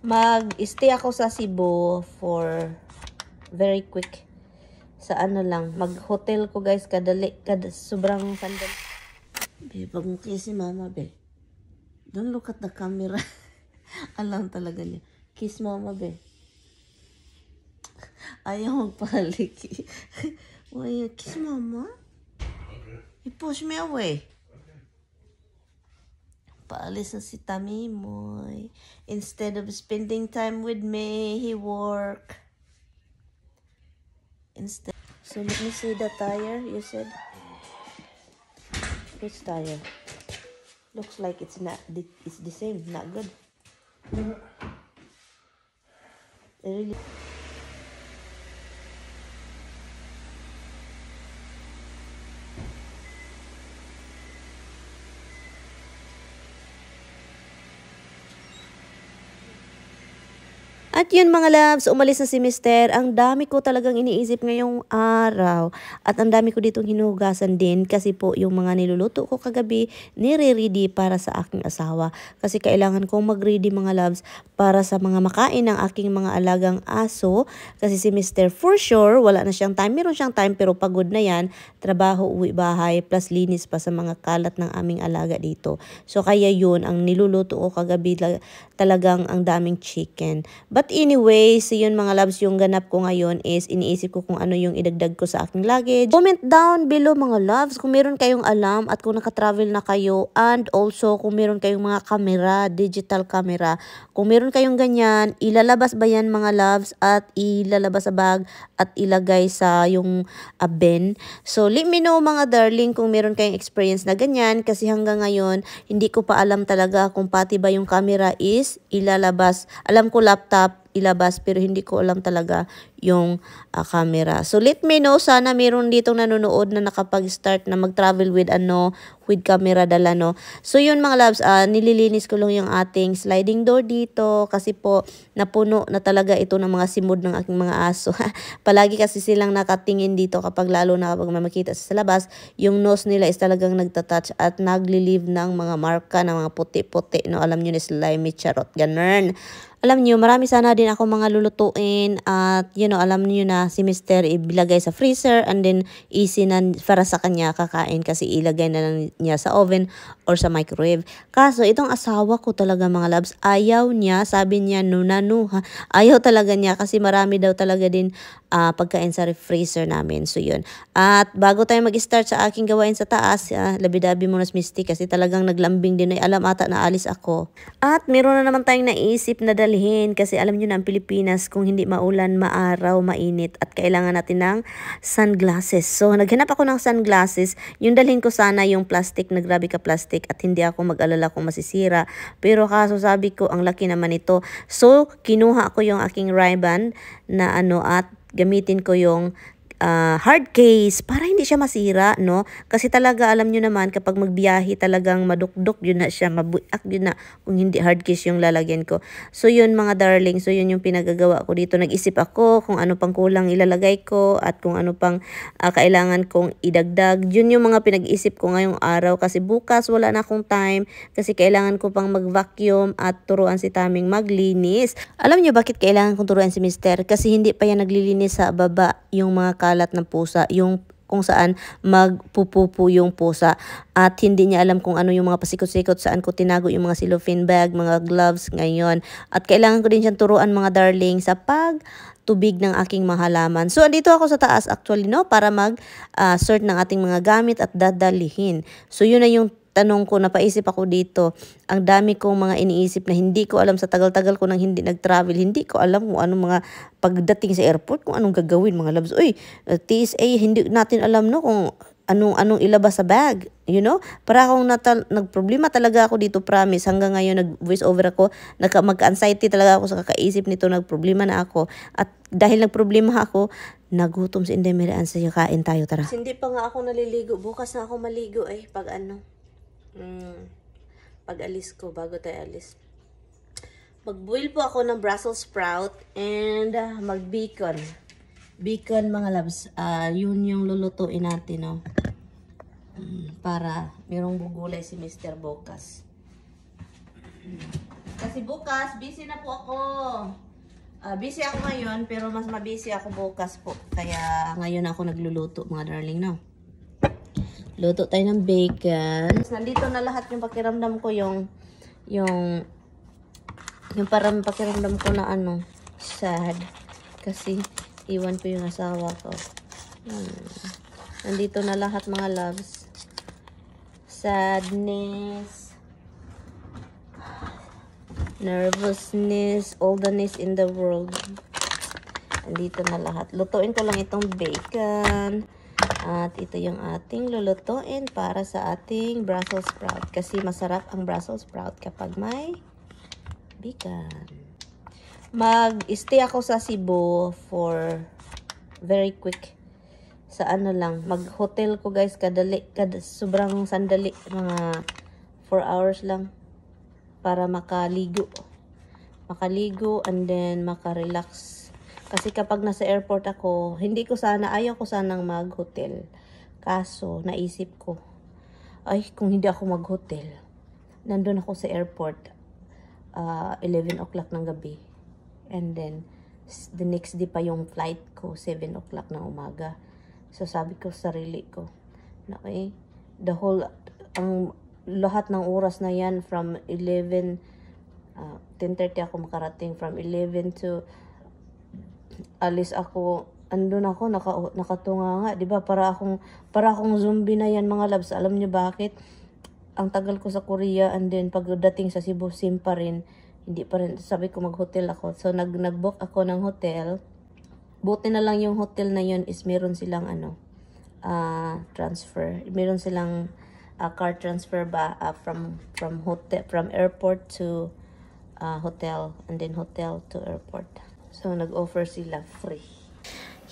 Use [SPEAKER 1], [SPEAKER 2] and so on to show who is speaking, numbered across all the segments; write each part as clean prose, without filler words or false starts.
[SPEAKER 1] Mag-stay ako sa Cebu for very quick. Sa ano lang, mag-hotel ko guys, sobrang sandali. Babe, pag mo kiss si mama, babe. Don't look at the camera. Alam talaga niya. Kiss mama, babe. Ayaw magpaliki. Why you kiss mama? You push me away. Paalis na si Tamimoy. Instead of spending time with me, he work. Instead. So let me see the tire you said. Which tire? Looks like it's the same, not good. Really. At yun mga loves, umalis na si Mister. Ang dami ko talagang iniisip ngayong araw. At ang dami ko ditong hinugasan din kasi po yung mga niluluto ko kagabi, nire-ready para sa aking asawa. Kasi kailangan kong mag-ready mga loves para sa mga makain ng aking mga alagang aso. Kasi si Mister for sure, wala na siyang time. Meron siyang time pero pagod na yan. Trabaho, uwi bahay, plus linis pa sa mga kalat ng aming alaga dito. So kaya yun, ang niluluto ko kagabi talagang ang daming chicken. But anyways, yun mga loves, yung ganap ko ngayon is iniisip ko kung ano yung idagdag ko sa aking luggage. Comment down below mga loves kung meron kayong alam at kung nakatravel na kayo, and also kung meron kayong mga camera, digital camera. Kung meron kayong ganyan, ilalabas ba yan mga loves at ilalabas sa bag at ilagay sa yung bin. So let me know mga darling kung meron kayong experience na ganyan, kasi hanggang ngayon hindi ko pa alam talaga kung pati ba yung camera is ilalabas. Alam ko laptop ilabas pero hindi ko alam talaga yung camera. So let me know, sana meron ditong nanonood na nakapag-start na mag-travel with with camera dala no. So yun mga loves, nililinis ko lang yung ating sliding door dito kasi po napuno na talaga ito ng mga simod ng aking mga aso. Palagi kasi silang nakatingin dito kapag lalo na kapag makita sa labas, yung nose nila is talagang nagtatouch at nagli-leave ng mga marka ng mga puti-puti no. Alam niyo na slimy charot, ganun. Alam niyo, marami sana din ako mga lulutuin at alam niyo na si Mister ibilagay sa freezer and then easy na para sa kanya kakain kasi ilagay na lang niya sa oven or sa microwave. Kaso itong asawa ko talaga mga loves, ayaw niya, sabi niya nunanuha, ayaw talaga niya kasi marami daw talaga din pagkain sa freezer namin. So yun. At bago tayo mag-start sa aking gawain sa taas, labi-dabi muna si Misty kasi talagang naglambing din ay alam ata na alis ako. At meron na naman tayong naisip na dalhin kasi alam niyo na ang Pilipinas kung hindi maulan, maaraw, mainit at kailangan natin ng sunglasses. So naghanap ako ng sunglasses. Yung dalhin ko sana yung plastic na grabe ka plastic at hindi ako mag-alala kung masisira. Pero kaso sabi ko ang laki naman ito. So kinuha ko yung aking Ray-Ban na at gamitin ko yung hard case para hindi siya masira, no? Kasi talaga alam nyo naman kapag magbiyahe talagang madukdok yun na siya, mabuak yun na kung hindi hard case yung lalagyan ko. So yun mga darling, so yun yung pinagagawa ko dito. Nag-isip ako kung ano pang kulang ilalagay ko at kung ano pang kailangan kong idagdag. Yun yung mga pinag-isip ko ngayong araw kasi bukas wala na akong time kasi kailangan ko pang mag-vacuum at turuan si Taming maglinis. Alam nyo bakit kailangan kong turuan si Mister? Kasi hindi pa yan naglilinis sa baba yung mga kalat ng pusa, yung kung saan magpupupo yung pusa at hindi niya alam kung ano yung mga pasikot-sikot, saan ko tinago yung mga cellophane bag, mga gloves ngayon. At kailangan ko din siyang turuan mga darling sa tubig ng aking mga halaman. So andito ako sa taas actually no para mag-sort ng ating mga gamit at dadalihin. So yun na yung tanong ko, napaisip ako dito. Ang dami kong mga iniisip na hindi ko alam sa tagal-tagal ko nang hindi nag-travel. Hindi ko alam kung anong mga pagdating sa airport, kung anong gagawin mga loves. Uy, TSA, hindi natin alam no kung anong ilabas sa bag. You know? Para akong nagproblema talaga ako dito, promise. Hanggang ngayon nag-voice over ako. Magka-anxiety talaga ako sa kakaisip nito. Nagproblema na ako. At dahil nagproblema ako, nagutom si Inday Mirian sa kain tayo, tara. Hindi pa nga ako naliligo. Bukas na ako maligo pag alis ko, bago tayo alis. Mag-boil po ako ng Brussels sprout and mag-bacon. Bacon mga loves. Yun yung lulutuin natin, no? Para merong bugulay si Mr. Bukas. Kasi bukas, busy na po ako. Busy ako ngayon, pero mas mabusy ako bukas po. Kaya ngayon ako nagluluto, mga darling, no? Luto tayo ng bacon. Nandito na lahat yung pakiramdam ko, yung parang pakiramdam ko na sad. Kasi iwan ko yung asawa ko. Nandito na lahat, mga loves. Sadness, nervousness, all the ness in the world. Nandito na lahat. Lutuin ko lang itong bacon. At ito yung ating lulutuin para sa ating Brussels sprout. Kasi masarap ang Brussels sprout kapag may bacon. Mag-stay ako sa Cebu for very quick. Sa lang, mag-hotel ko guys, sobrang sandali, mga 4 hours lang para makaligo and then makarelax. Kasi kapag nasa airport ako, ayaw ko sanang mag-hotel. Kaso, naisip ko, kung hindi ako mag-hotel, nandun ako sa airport, 11 o'clock ng gabi. And then, the next day pa yung flight ko, 7 o'clock ng umaga. So, sabi ko sa sarili ko, okay, lahat ng oras na yan from 11, 10:30 ako makarating, from 11 to alis ako, andun ako, nakatunga nga, diba? Para akong zombie na yan, mga loves. Alam niyo bakit? Ang tagal ko sa Korea, and then pagdating sa Cebu, same pa rin. Hindi pa rin, sabi ko mag-hotel ako. So, nag-book ako ng hotel. Buti na lang yung hotel na yun is meron silang transfer. Meron silang car transfer ba from airport to hotel, and then hotel to airport. So nag-offer sila free.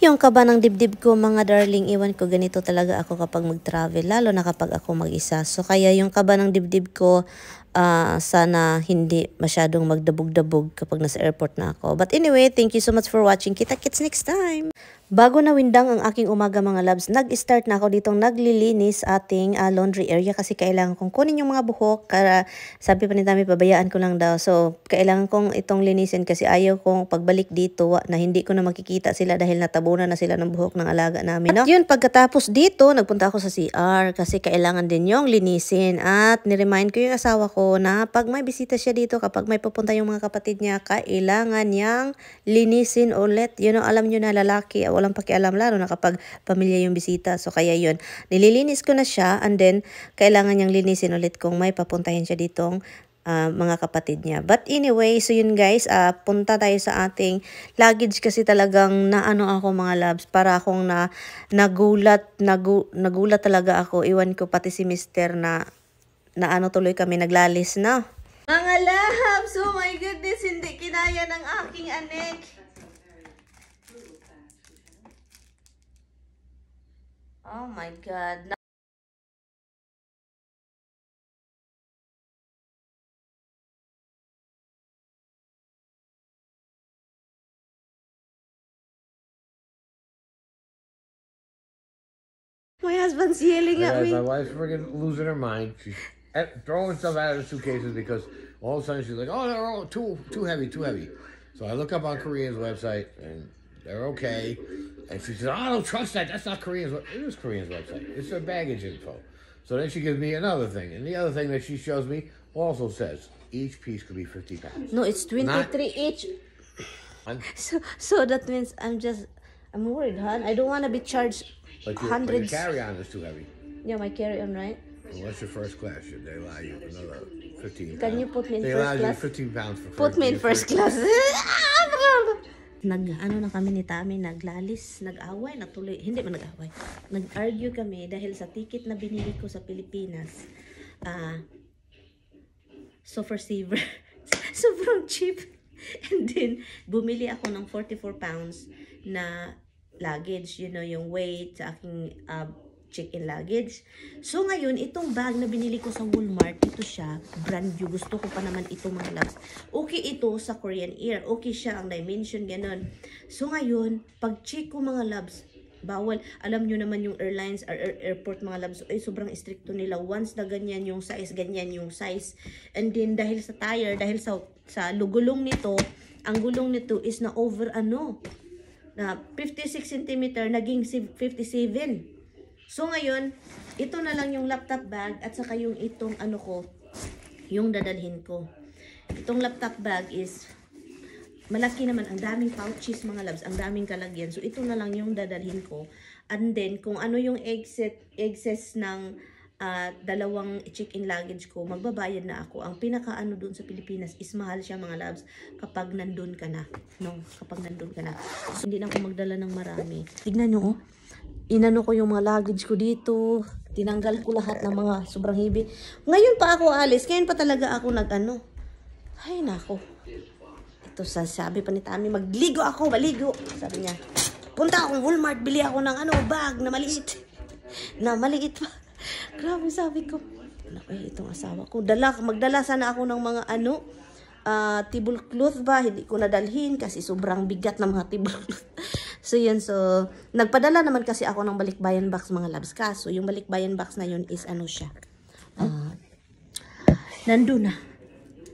[SPEAKER 1] Yung kaba ng dibdib ko, mga darling, iwan ko, ganito talaga ako kapag mag-travel, lalo na kapag ako mag-isa. So kaya yung kaba ng dibdib ko, sana hindi masyadong magdabog-dabog kapag nasa airport na ako. But anyway, thank you so much for watching. Kita-kits next time! Bago na windang ang aking umaga, mga loves, nag-start na ako ditong naglilinis ating laundry area kasi kailangan kong kunin yung mga buhok. Sabi pa ni Tami, pabayaan ko lang daw. So, kailangan kong itong linisin kasi ayaw kong pagbalik dito na hindi ko na makikita sila dahil natabunan na sila ng buhok ng alaga namin. No? At yun, pagkatapos dito, nagpunta ako sa CR kasi kailangan din yung linisin. At niremind ko yung asawa ko na pag may bisita siya dito, kapag may pupunta yung mga kapatid niya, kailangan niyang linisin ulit. You know, alam nyo na, lalaki, walang pakialam, lalo na kapag pamilya yung bisita. So kaya yun, nililinis ko na siya, and then kailangan niyang linisin ulit kung may papuntahin siya ditong mga kapatid niya. But anyway, so yun guys, punta tayo sa ating luggage kasi talagang ako, mga loves, para akong nagulat talaga ako. Iwan ko, pati si Mister na tuloy kami, naglalis na. Mga loves, oh my goodness, hindi kinaya ng aking anek. Oh my God. My husband's yelling at me.
[SPEAKER 2] My wife's freaking losing her mind. She's throwing stuff out of the suitcases because all of a sudden she's like, "Oh, they're all too heavy, too heavy." So I look up on Korean's website and they're okay. And she says, "Oh, I don't trust that. That's not Korean's. It is Korean's website. It's their baggage info." So then she gives me another thing, and the other thing that she shows me also says each piece could be 50 pounds.
[SPEAKER 1] No, it's 23 each. So that means I'm worried, hon. I don't want to be charged hundreds.
[SPEAKER 2] But your carry-on is too heavy.
[SPEAKER 1] Yeah, my carry-on, right?
[SPEAKER 2] Well, what's your first class? They allow you another 15 pounds.
[SPEAKER 1] Can you put me in
[SPEAKER 2] they
[SPEAKER 1] first
[SPEAKER 2] allow
[SPEAKER 1] class?
[SPEAKER 2] you 15 pounds for
[SPEAKER 1] Put me in first class. Na kami ni Tami, naglalis, nag-away, natuloy, hindi man nag-away. Nag-argue kami dahil sa ticket na binili ko sa Pilipinas. Super saver. Sobrang cheap. And then, bumili ako ng 44 pounds na luggage, yung weight sa aking check-in luggage. So ngayon, itong bag na binili ko sa Walmart, ito siya, brand new. Gusto ko pa naman ito, mga loves. Okay ito sa Korean Air. Okay siya, ang dimension, ganun. So ngayon, pag-check ko, mga loves, bawal. Alam nyo naman yung airlines or airport, mga loves, sobrang stricto nila. Once na ganyan yung size, ganyan yung size. And then, dahil sa tire, dahil sa sa gulong nito, ang gulong nito is na over na 56 cm naging 57. So ngayon, ito na lang yung laptop bag at saka yung itong yung dadalhin ko. Itong laptop bag is malaki naman, ang daming pouches mga loves, ang daming kalagyan. So ito na lang yung dadalhin ko. And then kung ano yung excess ng dalawang check-in luggage ko, magbabayad na ako. Ang pinaka doon sa Pilipinas is mahal siya mga loves kapag nandun ka na. No, kapag nandun ka na. So, hindi na ako magdala ng marami. Tignan nyo, oh. Inano ko yung mga luggage ko dito. Tinanggal ko lahat ng mga sobrang heavy. Ngayon pa ako alis. Ngayon pa talaga ako Ay, nako. Ito sabi pa ni Tami, magligo ako, maligo. Sabi niya, punta akong Walmart, bili ako ng bag na maliit. Na maliit pa. Grabe, sabi ko. Itong asawa ko. Magdala sana ako ng mga tablecloth ba? Hindi ko nadalhin kasi sobrang bigat ng mga tablecloth. So yun, so nagpadala naman kasi ako ng balikbayan box mga loves. Kaso yung balikbayan box na yun is siya. Nandun na.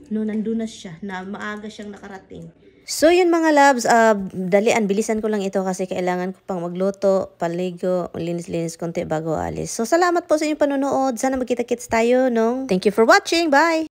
[SPEAKER 1] No, nandun na siya. Na maaga siyang nakarating. So yun mga loves, dalian, bilisan ko lang ito kasi kailangan ko pang magluto, paligo, linis-linis konti bago alis. So salamat po sa inyong panonood. Sana magkita-kits tayo, no? Thank you for watching. Bye!